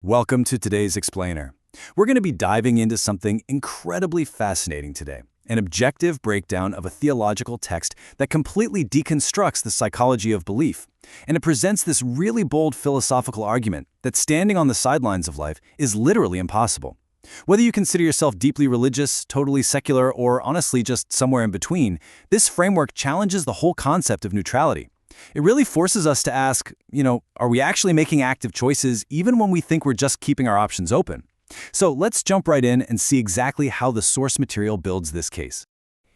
Welcome to today's Explainer. We're going to be diving into something incredibly fascinating today, an objective breakdown of a theological text that completely deconstructs the psychology of belief. And it presents this really bold philosophical argument that standing on the sidelines of life is literally impossible. Whether you consider yourself deeply religious, totally secular, or honestly just somewhere in between, this framework challenges the whole concept of neutrality. It really forces us to ask, are we actually making active choices even when we think we're just keeping our options open? So let's jump right in and see exactly how the source material builds this case.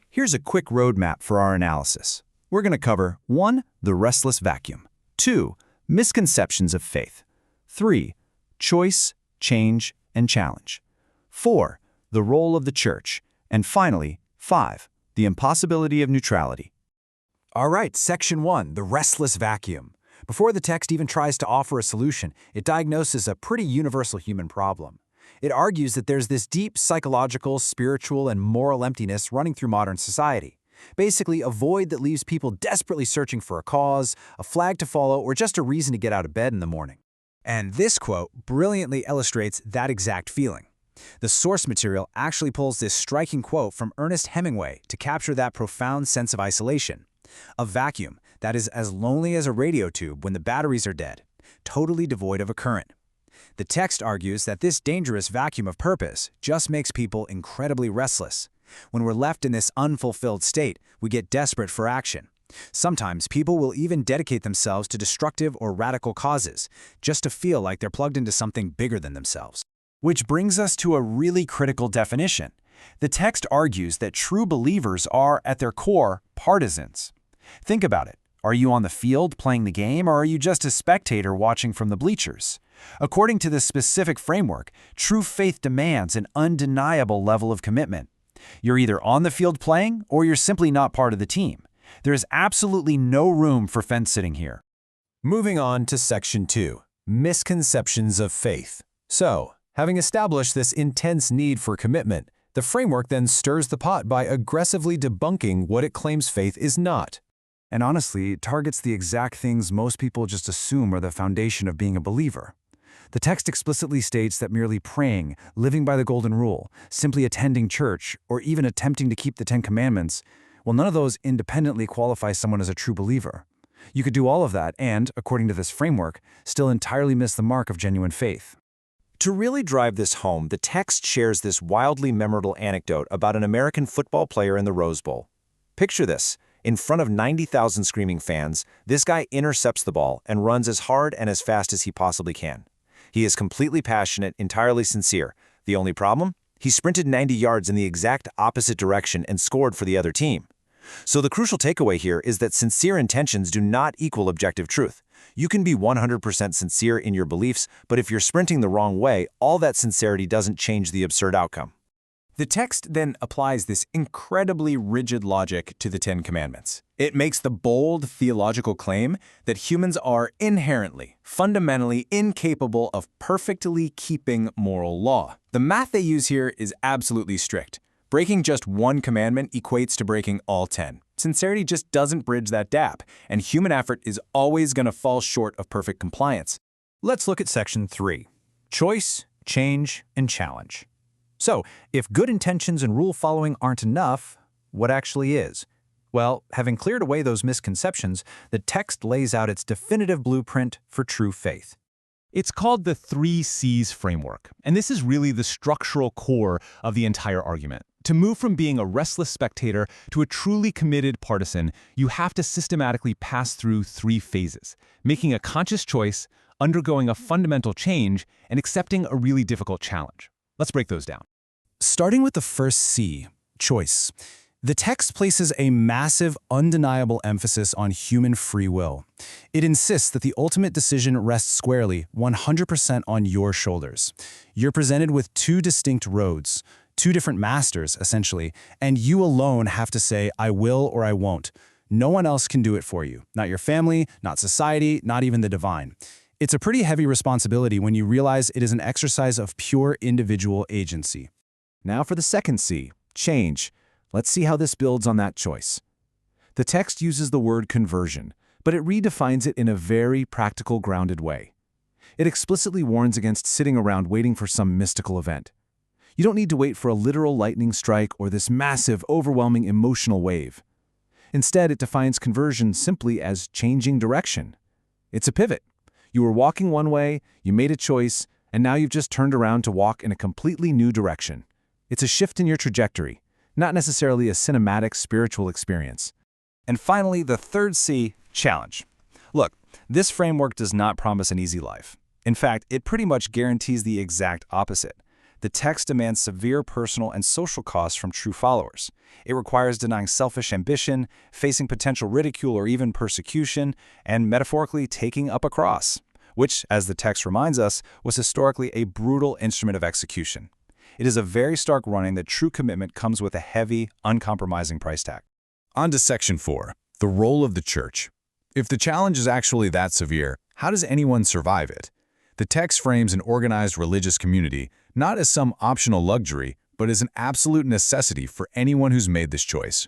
Here's a quick roadmap for our analysis. We're going to cover 1. The restless vacuum. 2. Misconceptions of faith. 3. Choice, change, and challenge. 4. The role of the church. And finally, 5. The impossibility of neutrality. All right, Section 1, the restless vacuum. Before the text even tries to offer a solution, it diagnoses a pretty universal human problem. It argues that there's this deep psychological, spiritual, and moral emptiness running through modern society. Basically, a void that leaves people desperately searching for a cause, a flag to follow, or just a reason to get out of bed in the morning. And this quote brilliantly illustrates that exact feeling. The source material actually pulls this striking quote from Ernest Hemingway to capture that profound sense of isolation. A vacuum that is as lonely as a radio tube when the batteries are dead, totally devoid of a current. The text argues that this dangerous vacuum of purpose just makes people incredibly restless. When we're left in this unfulfilled state, we get desperate for action. Sometimes people will even dedicate themselves to destructive or radical causes, just to feel like they're plugged into something bigger than themselves. Which brings us to a really critical definition. The text argues that true believers are, at their core, partisans. Think about it. Are you on the field playing the game, or are you just a spectator watching from the bleachers? According to this specific framework, true faith demands an undeniable level of commitment. You're either on the field playing, or you're simply not part of the team. There is absolutely no room for fence-sitting here. Moving on to Section 2, Misconceptions of Faith. So, having established this intense need for commitment, the framework then stirs the pot by aggressively debunking what it claims faith is not. And honestly, it targets the exact things most people just assume are the foundation of being a believer. The text explicitly states that merely praying, living by the golden rule, simply attending church, or even attempting to keep the 10 Commandments, well, none of those independently qualify someone as a true believer. You could do all of that and, according to this framework, still entirely miss the mark of genuine faith. To really drive this home, the text shares this wildly memorable anecdote about an American football player in the Rose Bowl. Picture this. In front of 90,000 screaming fans, this guy intercepts the ball and runs as hard and as fast as he possibly can. He is completely passionate, entirely sincere. The only problem? He sprinted 90 yards in the exact opposite direction and scored for the other team. So the crucial takeaway here is that sincere intentions do not equal objective truth. You can be 100% sincere in your beliefs, but if you're sprinting the wrong way, all that sincerity doesn't change the absurd outcome. The text then applies this incredibly rigid logic to the 10 Commandments. It makes the bold theological claim that humans are inherently, fundamentally incapable of perfectly keeping moral law. The math they use here is absolutely strict. Breaking just one commandment equates to breaking all 10. Sincerity just doesn't bridge that gap, and human effort is always going to fall short of perfect compliance. Let's look at Section 3, Choice, Change, and Challenge. So, if good intentions and rule following aren't enough, what actually is? Well, having cleared away those misconceptions, the text lays out its definitive blueprint for true faith. It's called the 3 C's framework, and this is really the structural core of the entire argument. To move from being a restless spectator to a truly committed partisan, you have to systematically pass through 3 phases: making a conscious choice, undergoing a fundamental change, and accepting a really difficult challenge. Let's break those down. Starting with the first C, choice. The text places a massive, undeniable emphasis on human free will. It insists that the ultimate decision rests squarely, 100% on your shoulders. You're presented with 2 distinct roads, 2 different masters, essentially, and you alone have to say, I will or I won't. No one else can do it for you. Not your family, not society, not even the divine. It's a pretty heavy responsibility when you realize it is an exercise of pure individual agency. Now for the second C, change. Let's see how this builds on that choice. The text uses the word conversion, but it redefines it in a very practical, grounded way. It explicitly warns against sitting around waiting for some mystical event. You don't need to wait for a literal lightning strike or this massive, overwhelming emotional wave. Instead, it defines conversion simply as changing direction. It's a pivot. You were walking one way, you made a choice, and now you've just turned around to walk in a completely new direction. It's a shift in your trajectory, not necessarily a cinematic spiritual experience. And finally, the third C, challenge. Look, this framework does not promise an easy life. In fact, it pretty much guarantees the exact opposite. The text demands severe personal and social costs from true followers. It requires denying selfish ambition, facing potential ridicule or even persecution, and metaphorically taking up a cross, which, as the text reminds us, was historically a brutal instrument of execution. It is a very stark warning that true commitment comes with a heavy, uncompromising price tag. On to Section 4, the role of the church. If the challenge is actually that severe, how does anyone survive it? The text frames an organized religious community not as some optional luxury, but as an absolute necessity for anyone who's made this choice.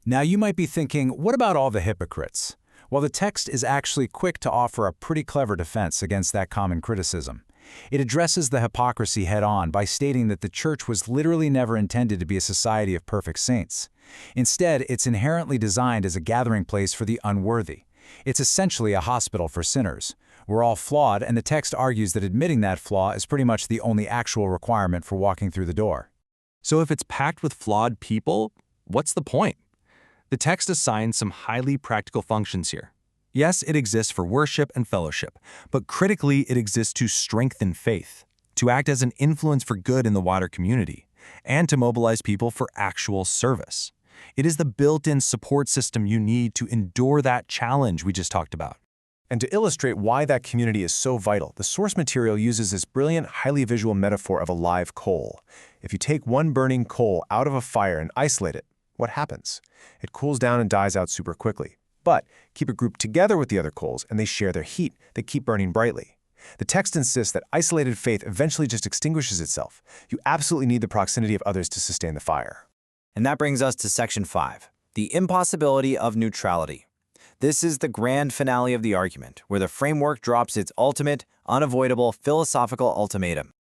Now you might be thinking, what about all the hypocrites? Well, the text is actually quick to offer a pretty clever defense against that common criticism. It addresses the hypocrisy head-on by stating that the church was literally never intended to be a society of perfect saints. Instead, it's inherently designed as a gathering place for the unworthy. It's essentially a hospital for sinners. We're all flawed, and the text argues that admitting that flaw is pretty much the only actual requirement for walking through the door. So if it's packed with flawed people, what's the point? The text assigns some highly practical functions here. Yes, it exists for worship and fellowship, but critically it exists to strengthen faith, to act as an influence for good in the wider community, and to mobilize people for actual service. It is the built-in support system you need to endure that challenge we just talked about. And to illustrate why that community is so vital, the source material uses this brilliant, highly visual metaphor of a live coal. If you take one burning coal out of a fire and isolate it, what happens? It cools down and dies out super quickly. But keep it grouped together with the other coals and they share their heat. They keep burning brightly. The text insists that isolated faith eventually just extinguishes itself. You absolutely need the proximity of others to sustain the fire. And that brings us to Section 5, the impossibility of neutrality. This is the grand finale of the argument, where the framework drops its ultimate, unavoidable philosophical ultimatum.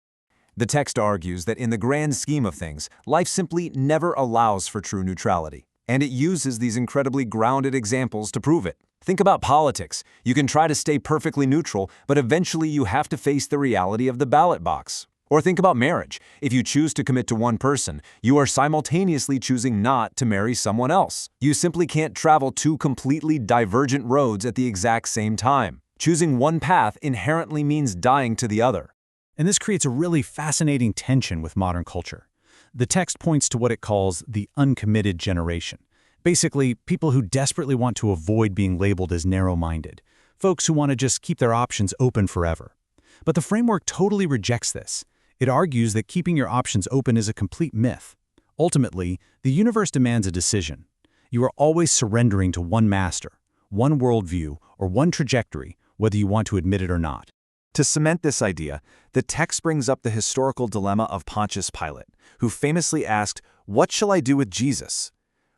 The text argues that in the grand scheme of things, life simply never allows for true neutrality. And it uses these incredibly grounded examples to prove it. Think about politics. You can try to stay perfectly neutral, but eventually you have to face the reality of the ballot box. Or think about marriage. If you choose to commit to one person, you are simultaneously choosing not to marry someone else. You simply can't travel two completely divergent roads at the exact same time. Choosing one path inherently means dying to the other. And this creates a really fascinating tension with modern culture. The text points to what it calls the uncommitted generation. Basically, people who desperately want to avoid being labeled as narrow-minded. Folks who want to just keep their options open forever. But the framework totally rejects this. It argues that keeping your options open is a complete myth. Ultimately, the universe demands a decision. You are always surrendering to one master, one worldview, or one trajectory, whether you want to admit it or not. To cement this idea, the text brings up the historical dilemma of Pontius Pilate, who famously asked, "What shall I do with Jesus?"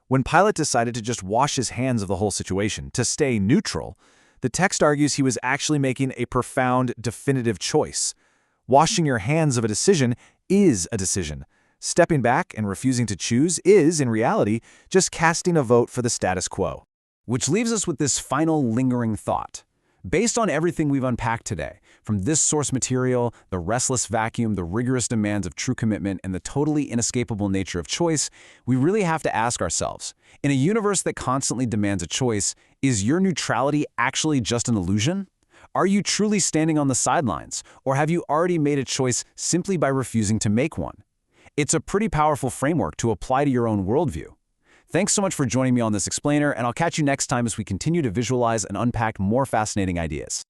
When Pilate decided to just wash his hands of the whole situation, to stay neutral, the text argues he was actually making a profound, definitive choice. Washing your hands of a decision is a decision. Stepping back and refusing to choose is, in reality, just casting a vote for the status quo. Which leaves us with this final lingering thought. Based on everything we've unpacked today, from this source material, the restless vacuum, the rigorous demands of true commitment, and the totally inescapable nature of choice, we really have to ask ourselves, in a universe that constantly demands a choice, is your neutrality actually just an illusion? Are you truly standing on the sidelines, or have you already made a choice simply by refusing to make one? It's a pretty powerful framework to apply to your own worldview. Thanks so much for joining me on this explainer, and I'll catch you next time as we continue to visualize and unpack more fascinating ideas.